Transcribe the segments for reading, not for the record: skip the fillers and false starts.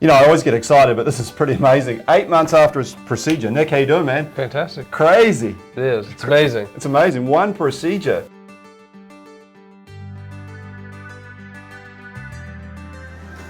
You know, I always get excited, but this is pretty amazing. 8 months after his procedure. Nick, how you doing, man? Fantastic. Crazy. It is. It's amazing. It's amazing. One procedure.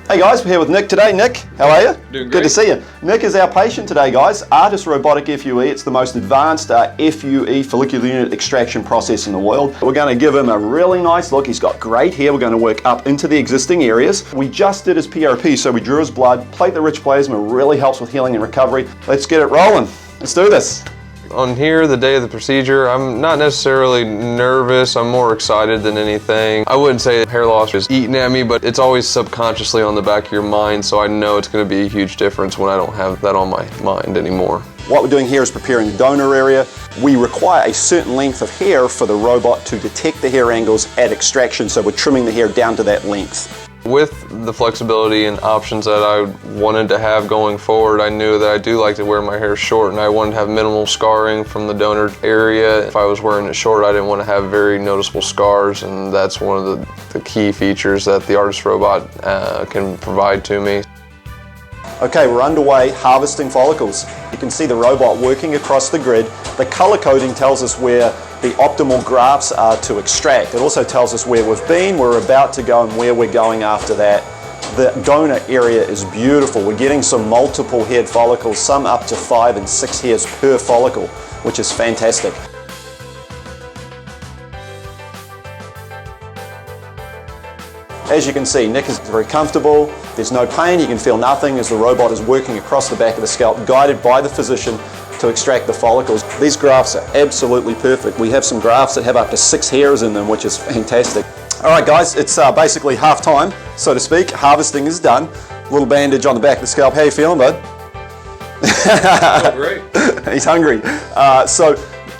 Hey guys, we're here with Nick today. Nick, how are you? Doing great. Good to see you. Nick is our patient today, guys. Artis Robotic FUE. It's the most advanced FUE, follicular unit extraction process in the world. We're going to give him a really nice look. He's got great hair. We're going to work up into the existing areas. We just did his PRP, so we drew his blood. Platelet-rich plasma really helps with healing and recovery. Let's get it rolling. Let's do this. On here, the day of the procedure, I'm not necessarily nervous. I'm more excited than anything. I wouldn't say hair loss is eating at me, but it's always subconsciously on the back of your mind, so I know it's going to be a huge difference when I don't have that on my mind anymore. What we're doing here is preparing the donor area. We require a certain length of hair for the robot to detect the hair angles at extraction, so we're trimming the hair down to that length. With the flexibility and options that I wanted to have going forward, I knew that I do like to wear my hair short, and I wanted to have minimal scarring from the donor area. If I was wearing it short, I didn't want to have very noticeable scars, and that's one of the key features that the Artis robot can provide to me. Okay, we're underway harvesting follicles. You can see the robot working across the grid. The color coding tells us where the optimal grafts are to extract. It also tells us where we've been, where we're about to go, and where we're going after that. The donor area is beautiful. We're getting some multiple haired follicles, some up to 5 and 6 hairs per follicle, which is fantastic. As you can see, Nick is very comfortable. There's no pain. You can feel nothing as the robot is working across the back of the scalp, guided by the physician to extract the follicles. These grafts are absolutely perfect. We have some grafts that have up to 6 hairs in them, which is fantastic. All right, guys, it's basically half time, so to speak. Harvesting is done. Little bandage on the back of the scalp. How you feeling, bud? Oh, great. He's hungry.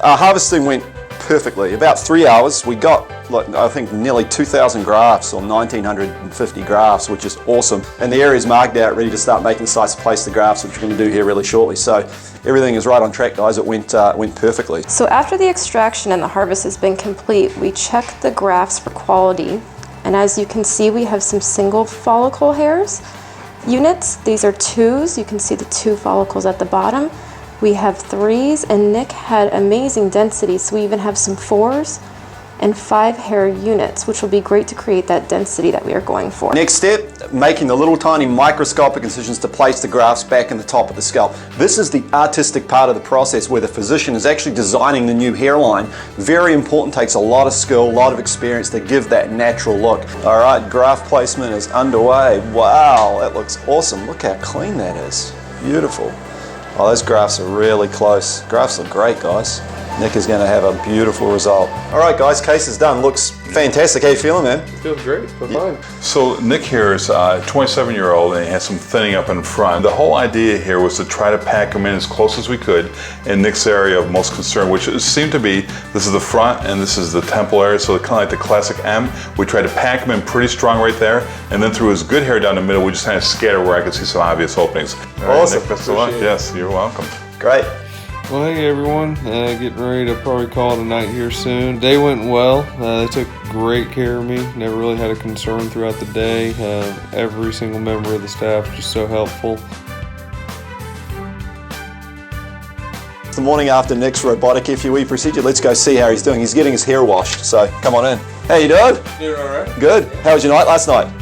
Harvesting went perfectly. About 3 hours, we got, I think, nearly 2,000 grafts, or 1,950 grafts, which is awesome. And the area is marked out, ready to start making sites to place the grafts, which we're going to do here really shortly. So everything is right on track, guys. It went perfectly. So after the extraction and the harvest has been complete, we check the grafts for quality. And as you can see, we have some single follicle hairs units. These are 2s. You can see the 2 follicles at the bottom. We have 3s, and Nick had amazing density, so we even have some 4s and 5 hair units, which will be great to create that density that we are going for. Next step, making the little tiny microscopic incisions to place the grafts back in the top of the scalp. This is the artistic part of the process where the physician is actually designing the new hairline. Very important, takes a lot of skill, a lot of experience to give that natural look. All right, graft placement is underway. Wow, that looks awesome. Look how clean that is. Beautiful. Oh, those grafts are really close. Grafts look great, guys. Nick is going to have a beautiful result. All right, guys, case is done. Looks fantastic. How you feeling, man? It feels great. Feel fine. So Nick here is a 27-year-old, and he has some thinning up in front. The whole idea here was to try to pack him in as close as we could in Nick's area of most concern, which seemed to be, this is the front and this is the temple area, so kind of like the classic M. We tried to pack him in pretty strong right there, and then through his good hair down the middle, we just kind of scatter where I could see some obvious openings. All right, awesome. Nick, best of luck. Yes, you're welcome. Great. Well, hey everyone, getting ready to probably call it a night here soon. Day went well. They took great care of me. Never really had a concern throughout the day. Every single member of the staff just so helpful. It's the morning after Nick's robotic FUE procedure. Let's go see how he's doing. He's getting his hair washed, so come on in. How you doing? Doing all right. Good. How was your night last night?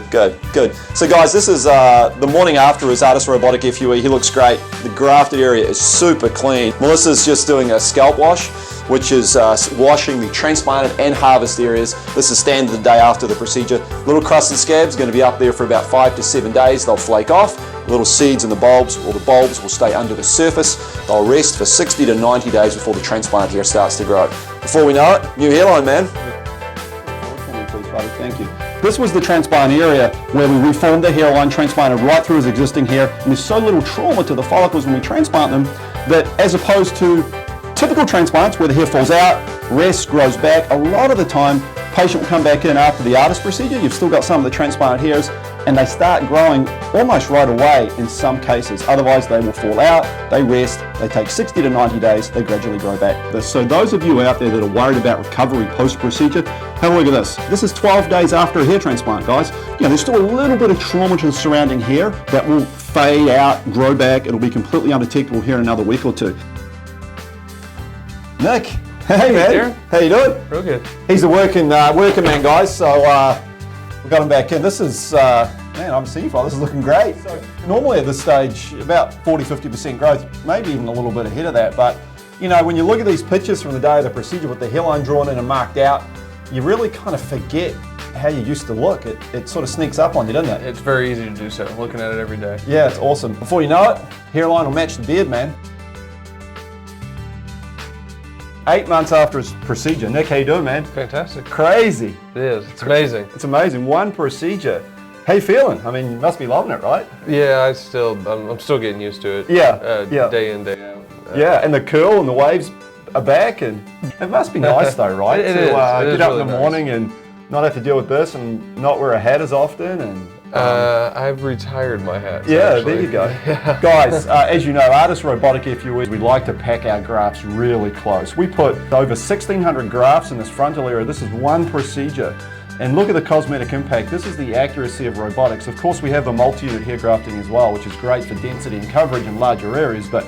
Good, good. So guys, this is the morning after his Artis Robotic FUE. He looks great. The grafted area is super clean. Melissa's just doing a scalp wash, which is washing the transplanted and harvest areas. This is standard the day after the procedure. Little crust and scabs are going to be up there for about 5 to 7 days. They'll flake off. Little seeds in the bulbs, or the bulbs will stay under the surface. They'll rest for 60 to 90 days before the transplanted hair starts to grow. Before we know it, new hairline, man. Please, buddy. Thank you. This was the transplant area where we reformed the hairline, transplanted right through his existing hair, and there's so little trauma to the follicles when we transplant them that, as opposed to typical transplants where the hair falls out, rests, grows back, a lot of the time patient will come back in after the Artis procedure. You've still got some of the transplanted hairs. and they start growing almost right away in some cases. Otherwise they will fall out, they rest, they take 60 to 90 days, they gradually grow back. So those of you out there that are worried about recovery post-procedure, have a look at this. This is 12 days after a hair transplant, guys. There's still a little bit of trauma to the surrounding hair that will fade out, grow back. It'll be completely undetectable here in another week or two. Nick, hey man, Darren. how you doing? Real good. He's a working man, guys. So we've got him back in. This is, man, I haven't seen you for. This is looking great. So normally at this stage, about 40-50% growth, maybe even a little bit ahead of that. But when you look at these pictures from the day of the procedure with the hairline drawn in and marked out, you really kind of forget how you used to look. It sort of sneaks up on you, doesn't it? It's very easy to do so, looking at it every day. Yeah, it's awesome. Before you know it, hairline will match the beard, man. 8 months after his procedure. Nick, how you doing, man? Fantastic. Crazy. It is. It's amazing. It's amazing. One procedure. How you feeling? I mean, you must be loving it, right? Yeah, I'm still getting used to it. Yeah. Day in, day out. Yeah, and the curl and the waves are back, and it must be nice though, right? It to is. It get is up really in the nice. morning and not have to deal with this and not wear a hat as often. And I've retired my hats. yeah, actually. there you go. Guys, as you know, Artist Robotic FUE, we like to pack our grafts really close. We put over 1,600 grafts in this frontal area. This is one procedure. And look at the cosmetic impact. This is the accuracy of robotics. Of course, we have the multi-unit hair grafting as well, which is great for density and coverage in larger areas. But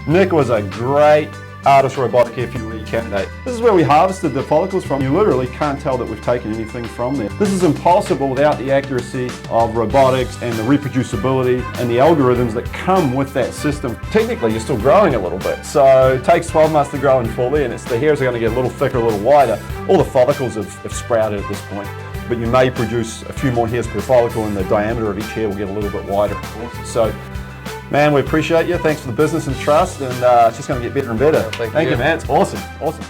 Nick was a great Artist Robotic FUE candidate. This is where we harvested the follicles from. You literally can't tell that we've taken anything from there. This is impossible without the accuracy of robotics and the reproducibility and the algorithms that come with that system. Technically, you're still growing a little bit. So it takes 12 months to grow in fully, and the hairs are going to get a little thicker, a little wider. All the follicles have sprouted at this point, but you may produce a few more hairs per follicle, and the diameter of each hair will get a little bit wider. So, man, we appreciate you. Thanks for the business and trust, and it's just going to get better and better. Yeah, thank you, man. It's awesome. Awesome.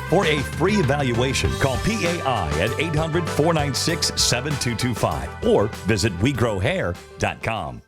For a free evaluation, call PAI at 800-496-7225 or visit WeGrowHair.com.